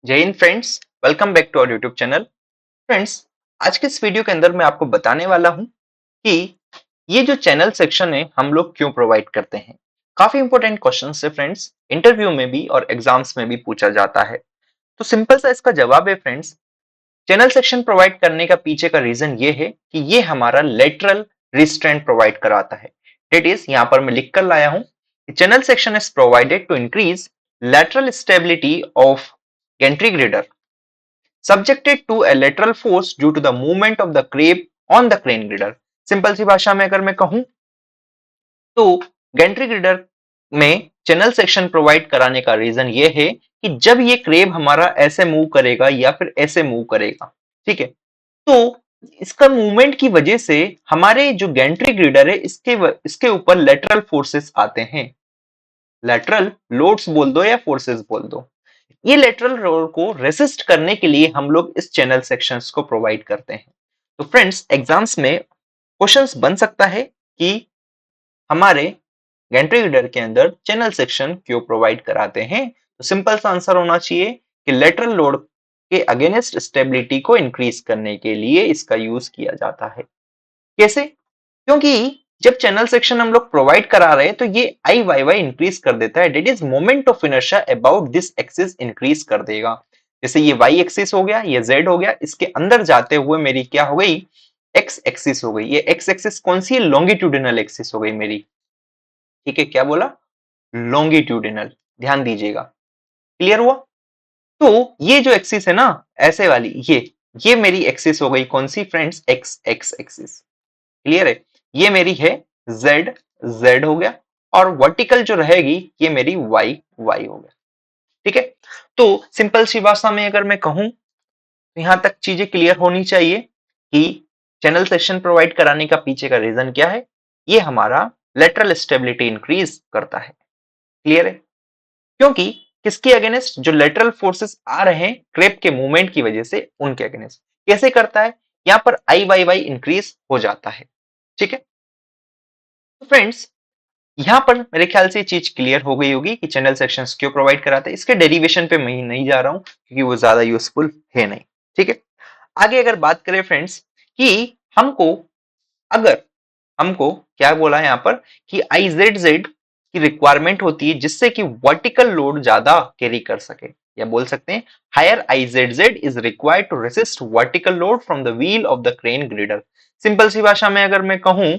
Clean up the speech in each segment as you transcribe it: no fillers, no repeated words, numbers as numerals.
जय हिंद friends. Welcome back to our YouTube channel. Friends, आज के इस वीडियो के अंदर मैं आपको बताने वाला हूं कि ये जो चैनल सेक्शन है हम लोग क्यों प्रोवाइड करते हैं। काफी इंपॉर्टेंट क्वेश्चन है फ्रेंड्स, इंटरव्यू में भी और एग्जाम्स में भी पूछा जाता है। तो सिंपल सा इसका जवाब है फ्रेंड्स, चैनल सेक्शन प्रोवाइड करने का पीछे का रीजन ये है कि ये हमारा लेटरल रिस्ट्रेंट प्रोवाइड कराता है। डेट इज, यहाँ पर मैं लिख कर लाया हूं, channel section is provided to increase lateral stability of gantry girder subjected to a lateral force due to the movement of the crane on the crane girder। Simple सी भाषा में अगर मैं कहूं तो गैंट्री ग्रिडर में चैनल सेक्शन प्रोवाइड कराने का रीजन ये है कि जब ये क्रेब हमारा ऐसे मूव करेगा या फिर ऐसे मूव करेगा, ठीक है, तो इसका मूवमेंट की वजह से हमारे जो गैंट्री ग्रिडर है इसके ऊपर लेटरल फोर्सेस आते हैं। लेटरल लोड्स बोल दो या फोर्सेस बोल दो, ये लेटरल लोड को रेसिस्ट करने के लिए हम लोग इस चैनल सेक्शंस को प्रोवाइड करते हैं। तो फ्रेंड्स, एग्जाम्स में क्वेश्चंस बन सकता है कि हमारे गैंट्री रीडर के अंदर चैनल सेक्शन क्यों प्रोवाइड कराते हैं। तो सिंपल सा आंसर होना चाहिए कि लेटरल लोड के अगेंस्ट स्टेबिलिटी को इंक्रीज करने के लिए इसका यूज किया जाता है। कैसे? क्योंकि जब चैनल सेक्शन हम लोग प्रोवाइड करा रहे हैं तो ये आई वाई वाई इंक्रीज कर देता है, that is moment of inertia about this axis increase कर देगा। जैसे ये वाई एक्सिस हो गया, ये जेड हो गया, इसके अंदर जाते हुए मेरी क्या हो गई, एक्स एक्सिस हो गई। ये एक्स एक्सिस कौन सी है? लॉन्गिट्यूडिनल एक्सिस हो गई मेरी। ठीक है, क्या बोला? लॉन्गिट्यूडिनल। ध्यान दीजिएगा, क्लियर हुआ? तो ये जो एक्सिस है ना, ऐसे वाली, ये मेरी एक्सिस हो गई कौन सी friends? X X axis. Clear है? ये मेरी है z, z हो गया, और वर्टिकल जो रहेगी ये मेरी y, y हो गया। ठीक है, तो सिंपल सी भाषा में अगर मैं कहूं तो यहां तक चीजें क्लियर होनी चाहिए कि चैनल सेक्शन प्रोवाइड कराने का पीछे का रीजन क्या है। ये हमारा लेटरल स्टेबिलिटी इंक्रीज करता है। क्लियर है? क्योंकि किसके अगेंस्ट? जो लेटरल फोर्सेस आ रहे हैं क्रेप के मूवमेंट की वजह से, उनके अगेंस्ट। कैसे करता है? यहां पर आई वाई वाई इंक्रीज हो जाता है। ठीक है, तो फ्रेंड्स, यहां पर मेरे ख्याल से ये चीज क्लियर हो गई होगी कि चैनल सेक्शंस क्यों प्रोवाइड कराते हैं। इसके डेरिवेशन पे मैं नहीं जा रहा हूं क्योंकि वो ज्यादा यूजफुल है नहीं। ठीक है, आगे अगर बात करें फ्रेंड्स कि हमको अगर हमको क्या बोला है यहाँ पर कि आई जेड जेड की रिक्वायरमेंट होती है जिससे कि वर्टिकल लोड ज्यादा कैरी कर सके, या बोल सकते हैं higher I Z Z is required to resist vertical load from the wheel of the crane girder. Simple सी भाषा में अगर मैं कहूं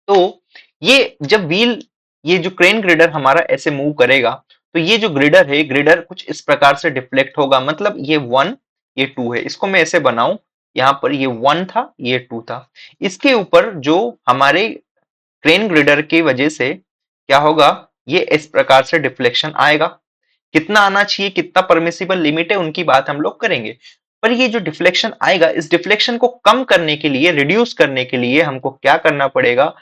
तो ये जब व्हील, ये जो क्रेन ग्रिडर हमारा ऐसे मूव करेगा तो ये जो ग्रिडर है, ग्रिडर कुछ इस प्रकार से डिफ्लेक्ट होगा। मतलब ये 1 ये 2 है, इसको मैं ऐसे बनाऊं, यहाँ पर ये 1 था ये 2 था, इसके ऊपर जो हमारे क्रेन ग्रिडर की वजह से क्या होगा, ये इस प्रकार से डिफ्लेक्शन आएगा। कितना आना चाहिए, कितना परमिसिबल लिमिट है, उनकी बात हम लोग करेंगे। पर ये जो डिफ्लेक्शन आएगा, इस डिफ्लेक्शन को कम करने के लिए, रिड्यूस करने के लिए हमको क्या करना पड़ेगा?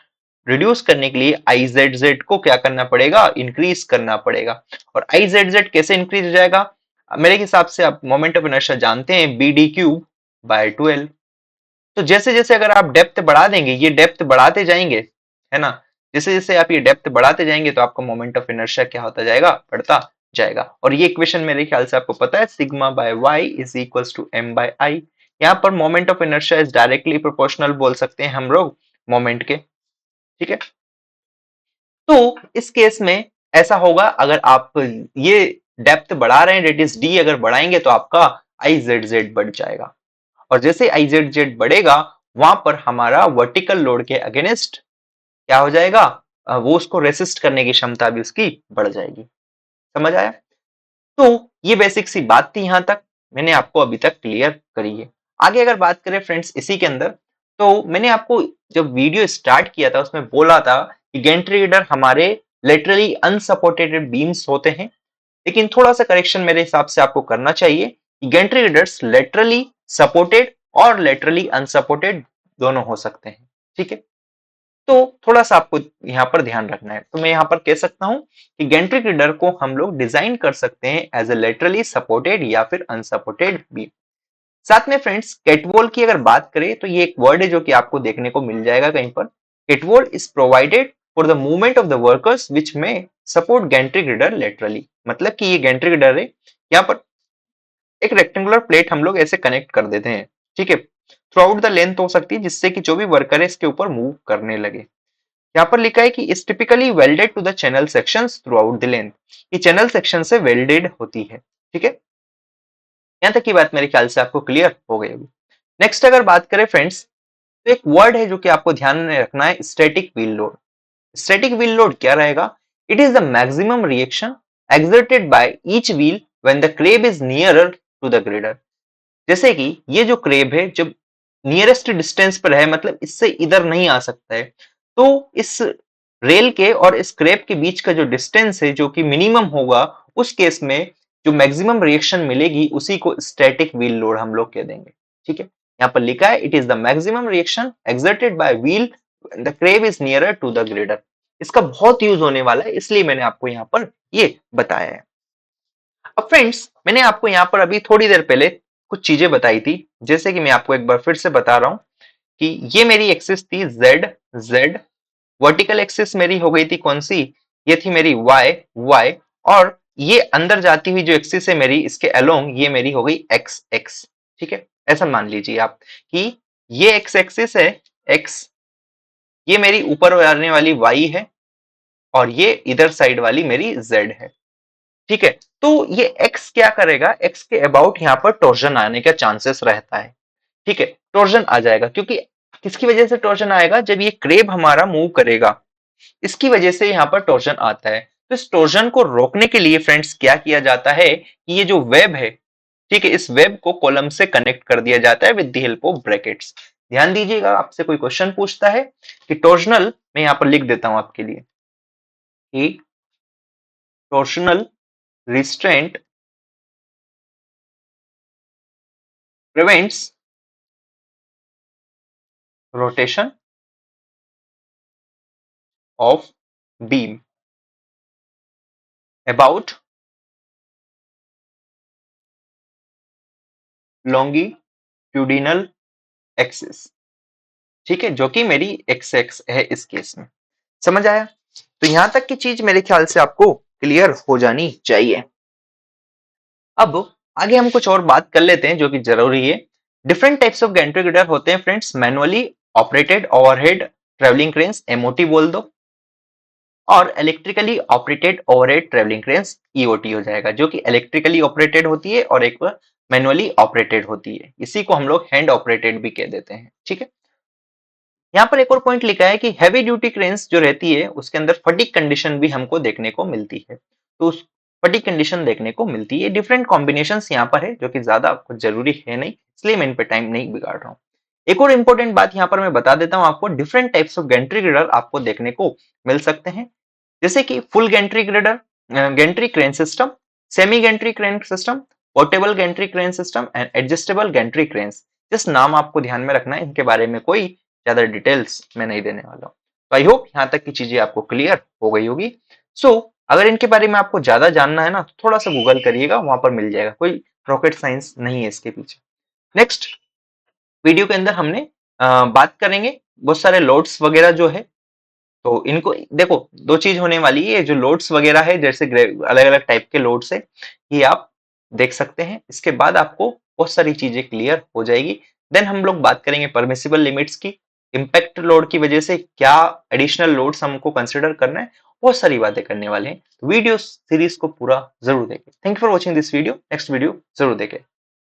रिड्यूस करने के लिए आई जेड जेड को क्या करना पड़ेगा? इंक्रीज करना पड़ेगा। और आई जेड जेड कैसे इंक्रीज हो जाएगा? मेरे हिसाब से आप मोमेंट ऑफ इनर्शिया जानते हैं, बी डी क्यूब बाय 12। तो जैसे जैसे अगर आप डेप्थ बढ़ा देंगे, ये डेप्थ बढ़ाते जाएंगे, है ना, जैसे जैसे आप ये डेप्थ बढ़ाते जाएंगे तो आपका मोमेंट ऑफ इनर्शिया क्या होता जाएगा? बढ़ता जाएगा। और ये इक्वेशन मेरे ख्याल से आपको पता है, sigma by Y is equals to M by I. यहाँ पर moment of inertia is directly proportional बोल सकते हैं हम लोग मोमेंट के। ठीक है, तो इस केस में ऐसा होगा, अगर आप ये डेप्थ बढ़ा रहे हैं, डेट इज डी, अगर बढ़ाएंगे तो आपका आई जेड जेड बढ़ जाएगा। और जैसे आई जेड जेड बढ़ेगा वहां पर हमारा वर्टिकल लोड के अगेंस्ट क्या हो जाएगा? वो उसको रेसिस्ट करने की क्षमता भी उसकी बढ़ जाएगी। समझ आया? तो ये बेसिक सी बात थी, यहां तक मैंने आपको अभी तक क्लियर करी है। आगे अगर बात करें फ्रेंड्स इसी के अंदर, तो मैंने आपको जब वीडियो स्टार्ट किया था उसमें बोला था कि गैंट्री रीडर हमारे लिटरली अनसपोर्टेड बीम्स होते हैं। लेकिन थोड़ा सा करेक्शन मेरे हिसाब से आपको करना चाहिए कि गैंट्री रीडर्स लेटरली सपोर्टेड और लेटरली अनसपोर्टेड दोनों हो सकते हैं। ठीक है, तो थोड़ा सा आपको यहाँ पर ध्यान रखना है। तो मैं यहाँ पर कह सकता हूँ कि गैंट्री रीडर को हम लोग डिजाइन कर सकते हैं एज ए लेटरली सपोर्टेड या फिर अनसपोर्टेड बीम। साथ में फ्रेंड्स, कैटवॉल की अगर बात करें तो ये एक वर्ड है जो कि आपको देखने को मिल जाएगा कहीं पर। Catwalk is provided for the movement of the workers which में सपोर्ट गैंट्री रीडर लेटरली। मतलब कि ये गैंट्री रीडर है, यहाँ पर एक रेक्टेंगुलर प्लेट हम लोग ऐसे कनेक्ट कर देते हैं, ठीक है। थ्रू आउट द लेंथ हो सकती है, जिससे कि जो भी वर्कर है इसके ऊपर मूव करने लगे। यहाँ पर लिखा है कि is typically welded to the channel sections throughout the length. ये चैनल सेक्शन से वेल्डेड होती है, ठीक है। यहाँ तक की बात मेरे ख्याल से आपको क्लियर हो गई होगी। नेक्स्ट अगर बात करें फ्रेंड्स, तो एक वर्ड है जो कि आपको ध्यान में रखना है, static wheel load. Static wheel load क्या रहेगा? It is the maximum reaction exerted by each wheel when the crab is nearer to the grader। जैसे कि ये जो क्रेब है जब नियरेस्ट डिस्टेंस पर है, मतलब इससे इधर नहीं आ सकता है, तो इस रेल के और इस क्रेब के बीच का जो डिस्टेंस है जो कि मिनिमम होगा, उस केस में जो मैक्सिमम रिएक्शन मिलेगी उसी को स्टैटिक व्हील लोड हम लोग कह देंगे, ठीक है। यहाँ पर लिखा है it is the maximum reaction exerted by wheel the crab is nearer to the girder. इसका बहुत यूज होने वाला है, इसलिए मैंने आपको यहाँ पर ये बताया है। अब फ्रेंड्स, मैंने आपको यहाँ पर अभी थोड़ी देर पहले कुछ चीजें बताई थी, जैसे कि मैं आपको एक बार फिर से बता रहा हूं कि ये मेरी एक्सिस थी जेड जेड, वर्टिकल एक्सिस मेरी हो गई थी कौन सी, ये थी मेरी वाई वाई, और ये अंदर जाती हुई जो एक्सिस है मेरी इसके अलोंग, ये मेरी हो गई एक्स एक्स, ठीक है। ऐसा मान लीजिए आप कि ये एक्स एक्सिस है एक्स, ये मेरी ऊपर आने वाली वाई है, और ये इधर साइड वाली मेरी जेड है, ठीक है। तो ये x क्या करेगा, x के अबाउट यहाँ पर टॉर्जन आने का चांसेस रहता है, ठीक है। टॉर्जन आ जाएगा, क्योंकि किसकी वजह से टॉर्जन आएगा, जब ये क्रेब हमारा मूव करेगा इसकी वजह से यहाँ पर टॉर्जन आता है। तो इस टॉर्जन को रोकने के लिए फ्रेंड्स क्या किया जाता है कि ये जो वेब है, ठीक है, इस वेब को कॉलम से कनेक्ट कर दिया जाता है with the help of brackets. ध्यान दीजिएगा, आपसे कोई क्वेश्चन पूछता है कि टॉर्जनल, मैं यहाँ पर लिख देता हूं आपके लिए कि torsional restraint prevents rotation of beam about longitudinal axis, ठीक है, जो कि मेरी एक्स एक्स है इस केस में। समझ आया? तो यहां तक की चीज मेरे ख्याल से आपको क्लियर हो जानी चाहिए। अब आगे हम कुछ और बात कर लेते हैं जो कि जरूरी है। Different types of Gentry gear होते हैं friends, manually operated overhead travelling cranes, MOT बोल दो, और electrically operated overhead travelling cranes, EOT हो जाएगा, जो कि इलेक्ट्रिकली ऑपरेटेड होती है और एक मैनुअली ऑपरेटेड होती है। इसी को हम लोग हैंड ऑपरेटेड भी कह देते हैं, ठीक है। यहाँ पर एक और पॉइंट लिखा है कि हैवी ड्यूटी क्रेन्स जो रहती है उसके अंदर फटीग कंडीशन भी हमको देखने को मिलती है, तो उस फटीग कंडीशन देखने को मिलती है। डिफरेंट कॉम्बिनेशंस यहाँ पर है जो कि ज्यादा कुछ जरूरी है नहीं, इसलिए मैं इन पे टाइम नहीं बिगाड़ रहा हूँ। एक और इंपॉर्टेंट बात यहाँ पर मैं बता देता हूँ आपको, different types of gantry girder आपको देखने को मिल सकते हैं, जैसे कि full gantry girder, gantry crane system, semi gantry crane system, portable gantry crane system and adjustable gantry cranes. जिस नाम आपको ध्यान में रखना है, इनके बारे में कोई ज्यादा डिटेल्स मैं नहीं देने वाला हूँ। तो आई होप यहाँ तक की चीजें आपको क्लियर हो गई होगी। सो अगर इनके बारे में आपको ज्यादा जानना है ना, तो थोड़ा सा गूगल करिएगा, वहां पर मिल जाएगा, कोई रॉकेट साइंस नहीं है इसके पीछे। नेक्स्ट वीडियो के अंदर हमने बात करेंगे बहुत सारे लोड्स वगैरह जो है, तो इनको देखो, दो चीज होने वाली है, जो लोड्स वगैरह है, जैसे अलग अलग टाइप के लोड्स है, ये आप देख सकते हैं। इसके बाद आपको बहुत सारी चीजें क्लियर हो जाएगी। देन हम लोग बात करेंगे परमिसिबल लिमिट्स की, इम्पैक्ट लोड की वजह से क्या एडिशनल लोड्स हमको कंसिडर करना है, बहुत सारी बातें करने वाले हैं। तो वीडियो सीरीज को पूरा जरूर देखें। Thank you for watching this video, next video जरूर देखें।